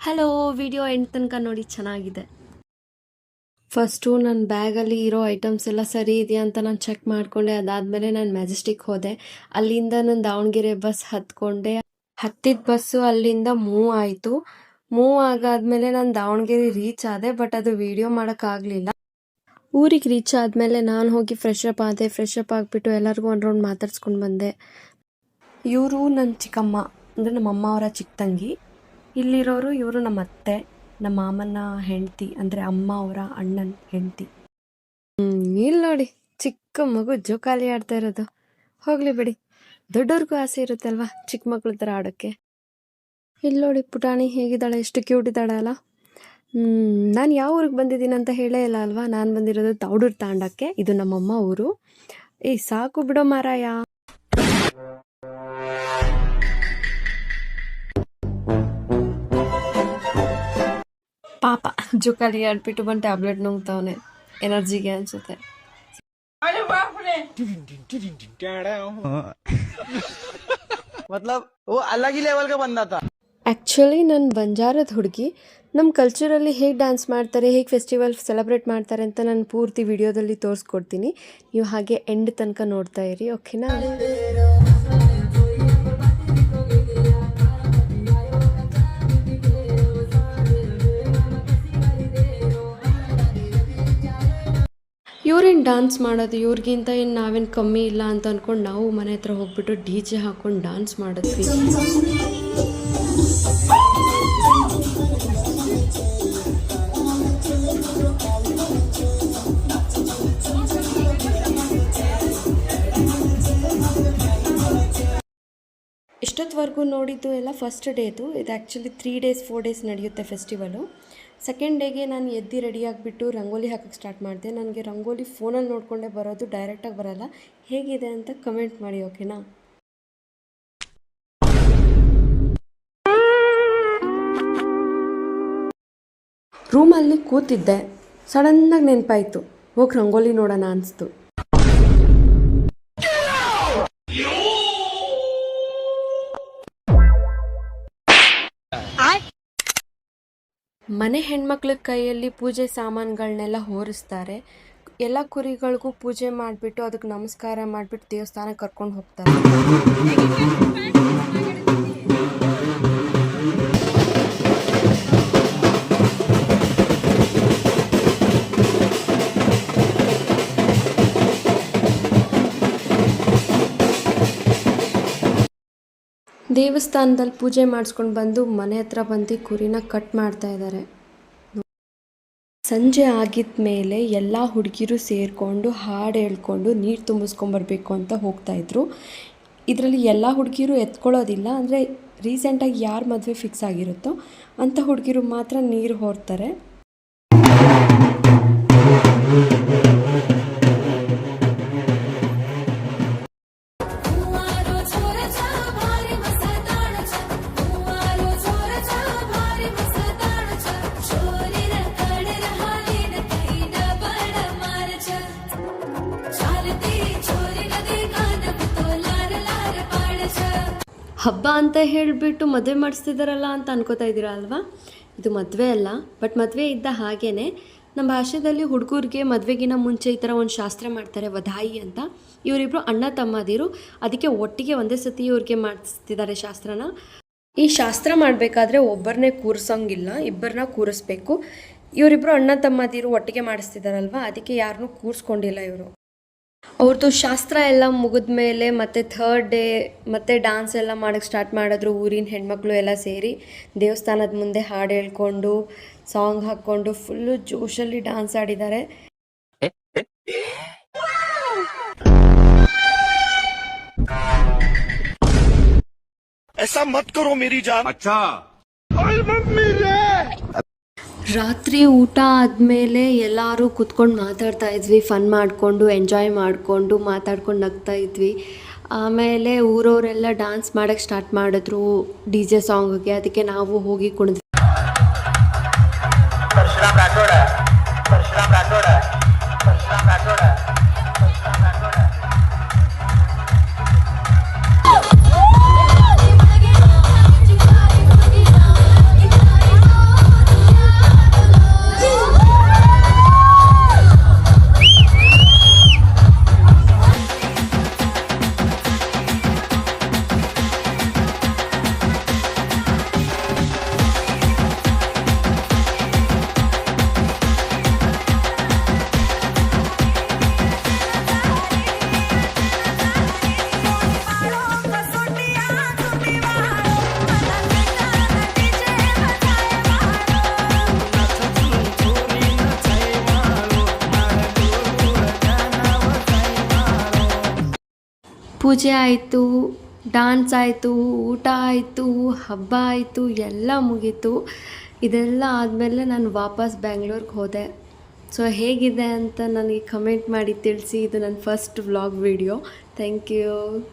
Hello, video end ತನಕ ನೋಡಿ, ಚೆನ್ನಾಗಿದೆ. ಫಸ್ಟು ನನ್ನ ಬ್ಯಾಗಲ್ಲಿ ಇರೋ ಐಟಮ್ಸ್ ಎಲ್ಲ ಸರಿ ಇದೆಯಾ ಅಂತ ನಾನು ಚೆಕ್ ಮಾಡಿಕೊಂಡೆ. ಅದಾದಮೇಲೆ ನಾನು ಮೆಜೆಸ್ಟಿಕ್ ಹೋದೆ. ಅಲ್ಲಿಂದ ನಾನು ದಾವಣಗೆರೆ ಬಸ್ ಹತ್ಕೊಂಡೆ. ಹತ್ತಿದ ಬಸ್ಸು ಅಲ್ಲಿಂದ ಮೂವ್ ಆಯಿತು. ಮೂವ್ ಆಗಾದ್ಮೇಲೆ ನಾನು ದಾವಣಗೆರೆ ರೀಚ್ ಆದೆ. ಬಟ್ ಅದು ವಿಡಿಯೋ ಮಾಡೋಕ್ಕಾಗಲಿಲ್ಲ. ಊರಿಗೆ ರೀಚ್ ಆದಮೇಲೆ ನಾನು ಹೋಗಿ ಫ್ರೆಶ್ ಅಪ್ ಆದೆ. ಫ್ರೆಶ್ ಅಪ್ ಆಗಿಬಿಟ್ಟು ಎಲ್ಲರಿಗೂ ಒಂದು ರೌಂಡ್ ಮಾತಾಡ್ಸ್ಕೊಂಡು ಬಂದೆ. ಇವರು ನನ್ನ ಚಿಕ್ಕಮ್ಮ, ಅಂದರೆ ನಮ್ಮ ಅಮ್ಮ ಅವರ ಚಿಕ್ಕ ತಂಗಿ. ಇಲ್ಲಿರೋರು ಇವರು ನಮ್ಮ ಅತ್ತೆ, ನಮ್ಮ ಮಾಮನ ಹೆಂಡತಿ, ಅಂದರೆ ಅಮ್ಮ ಅವರ ಅಣ್ಣನ ಹೆಂಡತಿ. ಇಲ್ಲಿ ನೋಡಿ, ಚಿಕ್ಕ ಮಗು ಜೋಕಾಲಿ ಆಡ್ತಾ ಇರೋದು. ಹೋಗ್ಲಿ ಬಿಡಿ, ದೊಡ್ಡವ್ರಿಗೂ ಆಸೆ ಇರುತ್ತಲ್ವಾ ಚಿಕ್ಕ ಮಕ್ಳ ಥರ ಆಡೋಕ್ಕೆ. ಇಲ್ಲಿ ನೋಡಿ ಪುಟಾಣಿ ಹೇಗಿದ್ದಾಳೆ, ಎಷ್ಟು ಕ್ಯೂಟ್ ಇದ್ದಾಳೆ ಅಲ್ಲ. ನಾನು ಯಾವ ಊರಿಗೆ ಬಂದಿದ್ದೀನಿ ಅಂತ ಹೇಳೇ ಇಲ್ಲ ಅಲ್ವಾ. ನಾನು ಬಂದಿರೋದು ತೌಡೂರು ತಾಂಡಕ್ಕೆ. ಇದು ನಮ್ಮಮ್ಮ ಊರು. ಸಾಕು ಬಿಡೋ ಮಾರಾಯ. ಪಾಪ ಜೋಕಾಲಿ ಆಡ್ಬಿಟ್ಟು ಬಂದು ಟ್ಯಾಬ್ಲೆಟ್ ನುಂಗ್ತಾವನೆ, ಎನರ್ಜಿಗೆ ಅನ್ಸುತ್ತೆ. ಆ್ಯಕ್ಚುಲಿ ನಾನು ಬಂಜಾರದ ಹುಡುಗಿ. ನಮ್ಮ ಕಲ್ಚರಲ್ಲಿ ಹೇಗೆ ಡ್ಯಾನ್ಸ್ ಮಾಡ್ತಾರೆ, ಹೇಗೆ ಫೆಸ್ಟಿವಲ್ ಸೆಲೆಬ್ರೇಟ್ ಮಾಡ್ತಾರೆ ಅಂತ ನಾನು ಪೂರ್ತಿ ವಿಡಿಯೋದಲ್ಲಿ ತೋರಿಸ್ಕೊಡ್ತೀನಿ. ನೀವು ಹಾಗೆ ಎಂಡ್ ತನಕ ನೋಡ್ತಾ ಇರಿ, ಓಕೆನಾ? ಇವ್ರೇನು ಡ್ಯಾನ್ಸ್ ಮಾಡೋದು, ಇವ್ರಿಗಿಂತ ಏನು ನಾವೇನು ಕಮ್ಮಿ ಇಲ್ಲ ಅಂತ ಅಂದ್ಕೊಂಡು ನಾವು ಮನೆ ಹತ್ರ ಹೋಗ್ಬಿಟ್ಟು DJ ಹಾಕ್ಕೊಂಡು ಡ್ಯಾನ್ಸ್ ಮಾಡಿದ್ವಿ. ಇಷ್ಟೊತ್ತವರೆಗೂ ನೋಡಿದ್ದು ಎಲ್ಲ ಫಸ್ಟ್ ಡೇದು. ಇದು ಆ್ಯಕ್ಚುಲಿ 3 days 4 days ನಡೆಯುತ್ತೆ ಫೆಸ್ಟಿವಲು. ಸೆಕೆಂಡ್ ಡೇಗೆ ನಾನು ಎದ್ದು ರೆಡಿಯಾಗಿಬಿಟ್ಟು ರಂಗೋಲಿ ಹಾಕೋಕ್ಕೆ ಸ್ಟಾರ್ಟ್ ಮಾಡಿದೆ. ನನಗೆ ರಂಗೋಲಿ ಫೋನಲ್ಲಿ ನೋಡಿಕೊಂಡೇ ಬರೋದು, ಡೈರೆಕ್ಟಾಗಿ ಬರೋಲ್ಲ. ಹೇಗಿದೆ ಅಂತ ಕಮೆಂಟ್ ಮಾಡಿ, ಓಕೆನಾ? ರೂಮಲ್ಲಿ ಕೂತಿದ್ದೆ, ಸಡನ್ನಾಗಿ ನೆನಪಾಯಿತು, ಹೋಗಿ ರಂಗೋಲಿ ನೋಡೋಣ ಅನಿಸ್ತು. ಮನೆ ಹೆಣ್ಮಕ್ಳ ಕೈಯಲ್ಲಿ ಪೂಜೆ ಸಾಮಾನುಗಳನ್ನೆಲ್ಲ ಹೊರಿಸ್ತಾರೆ. ಎಲ್ಲ ಕುರಿಗಳಿಗೂ ಪೂಜೆ ಮಾಡಿಬಿಟ್ಟು ಅದಕ್ಕೆ ನಮಸ್ಕಾರ ಮಾಡಿಬಿಟ್ಟು ದೇವಸ್ಥಾನಕ್ಕೆ ಕರ್ಕೊಂಡು ಹೋಗ್ತಾರೆ. ದೇವಸ್ಥಾನದಲ್ಲಿ ಪೂಜೆ ಮಾಡಿಸ್ಕೊಂಡು ಬಂದು ಮನೆ ಹತ್ರ ಬಂದು ಕುರಿನ ಕಟ್ ಮಾಡ್ತಾ ಇದ್ದಾರೆ. ಸಂಜೆ ಆಗಿದ ಮೇಲೆ ಎಲ್ಲ ಹುಡುಗಿರು ಸೇರಿಕೊಂಡು ಹಾಡು ಹೇಳ್ಕೊಂಡು ನೀರು ತುಂಬಿಸ್ಕೊಂಬರ್ಬೇಕು ಅಂತ ಹೋಗ್ತಾಯಿದ್ರು. ಇದರಲ್ಲಿ ಎಲ್ಲ ಹುಡುಗಿರು ಎತ್ಕೊಳ್ಳೋದಿಲ್ಲ, ಅಂದರೆ ರೀಸೆಂಟಾಗಿ ಯಾರು ಮದುವೆ ಫಿಕ್ಸ್ ಆಗಿರುತ್ತೋ ಅಂಥ ಹುಡುಗಿರು ಮಾತ್ರ ನೀರು ಹೊರ್ತಾರೆ. ಹಬ್ಬ ಅಂತ ಹೇಳಿಬಿಟ್ಟು ಮದುವೆ ಮಾಡಿಸ್ತಿದ್ದಾರಲ್ಲ ಅಂತ ಅನ್ಕೋತಾ ಇದ್ದೀರಾ ಅಲ್ವಾ? ಇದು ಮದುವೆ ಅಲ್ಲ, ಬಟ್ ಮದುವೆ ಇದ್ದ ಹಾಗೇ ನಮ್ಮ ಭಾಷೆಯಲ್ಲಿ ಹುಡುಗರಿಗೆ ಮದುವೆಗಿನ ಮುಂಚೆ ಈ ಥರ ಒಂದು ಶಾಸ್ತ್ರ ಮಾಡ್ತಾರೆ, ವಧಾಯಿ ಅಂತ. ಇವರಿಬ್ಬರು ಅಣ್ಣ ತಮ್ಮದಿರು, ಅದಕ್ಕೆ ಒಟ್ಟಿಗೆ ಒಂದೇ ಸತಿ ಇವ್ರಿಗೆ ಮಾಡಿಸ್ತಿದ್ದಾರೆ ಶಾಸ್ತ್ರನ. ಈ ಶಾಸ್ತ್ರ ಮಾಡಬೇಕಾದ್ರೆ ಒಬ್ಬರನ್ನೇ ಕೂರಿಸೋಂಗಿಲ್ಲ, ಇಬ್ಬರನ್ನ ಕೂರಿಸ್ಬೇಕು. ಇವರಿಬ್ಬರು ಅಣ್ಣ ತಮ್ಮದಿರು ಒಟ್ಟಿಗೆ ಮಾಡಿಸ್ತಿದ್ದಾರಲ್ವ, ಅದಕ್ಕೆ ಯಾರನ್ನೂ ಕೂರಿಸ್ಕೊಂಡಿಲ್ಲ ಇವರು. ಅವ್ರದ್ದು ಶಾಸ್ತ್ರ ಎಲ್ಲ ಮುಗಿದ ಮೇಲೆ ಮತ್ತೆ 3rd ಡೇ ಮತ್ತೆ ಡ್ಯಾನ್ಸ್ ಎಲ್ಲ ಮಾಡೋಕ್ಕೆ ಸ್ಟಾರ್ಟ್ ಮಾಡಿದ್ರು. ಊರಿನ ಹೆಣ್ಮಕ್ಳು ಎಲ್ಲ ಸೇರಿ ದೇವಸ್ಥಾನದ ಮುಂದೆ ಹಾಡು ಹೇಳ್ಕೊಂಡು ಸಾಂಗ್ ಹಾಕ್ಕೊಂಡು ಫುಲ್ಲು ಜೋಶಲ್ಲಿ ಡ್ಯಾನ್ಸ್ ಆಡಿದ್ದಾರೆ. ರಾತ್ರಿ ಊಟ ಆದಮೇಲೆ ಎಲ್ಲರೂ ಕೂತ್ಕೊಂಡು ಮಾತಾಡ್ತಾ ಇದ್ವಿ, ಫನ್ ಮಾಡಿಕೊಂಡು ಎಂಜಾಯ್ ಮಾಡಿಕೊಂಡು ಮಾತಾಡ್ಕೊಂಡು ನಗ್ತಾ ಇದ್ವಿ. ಆಮೇಲೆ ಊರವರೆಲ್ಲ ಡ್ಯಾನ್ಸ್ ಮಾಡೋಕ್ಕೆ ಸ್ಟಾರ್ಟ್ ಮಾಡಿದ್ರು DJ ಸಾಂಗ್ಗೆ, ಅದಕ್ಕೆ ನಾವು ಹೋಗಿ ಕುಣಿದ್ವಿ. ಪೂಜೆ ಆಯಿತು, ಡಾನ್ಸ್ ಆಯಿತು, ಊಟ ಆಯಿತು, ಹಬ್ಬ ಆಯಿತು, ಎಲ್ಲ ಮುಗೀತು. ಇದೆಲ್ಲ ಆದಮೇಲೆ ನಾನು ವಾಪಸ್ ಬ್ಯಾಂಗ್ಳೂರ್ಗೆ ಹೋದೆ. ಸೊ ಹೇಗಿದೆ ಅಂತ ನನಗೆ ಕಮೆಂಟ್ ಮಾಡಿ ತಿಳಿಸಿ. ಇದು ನನ್ನ first vlog video. Thank you.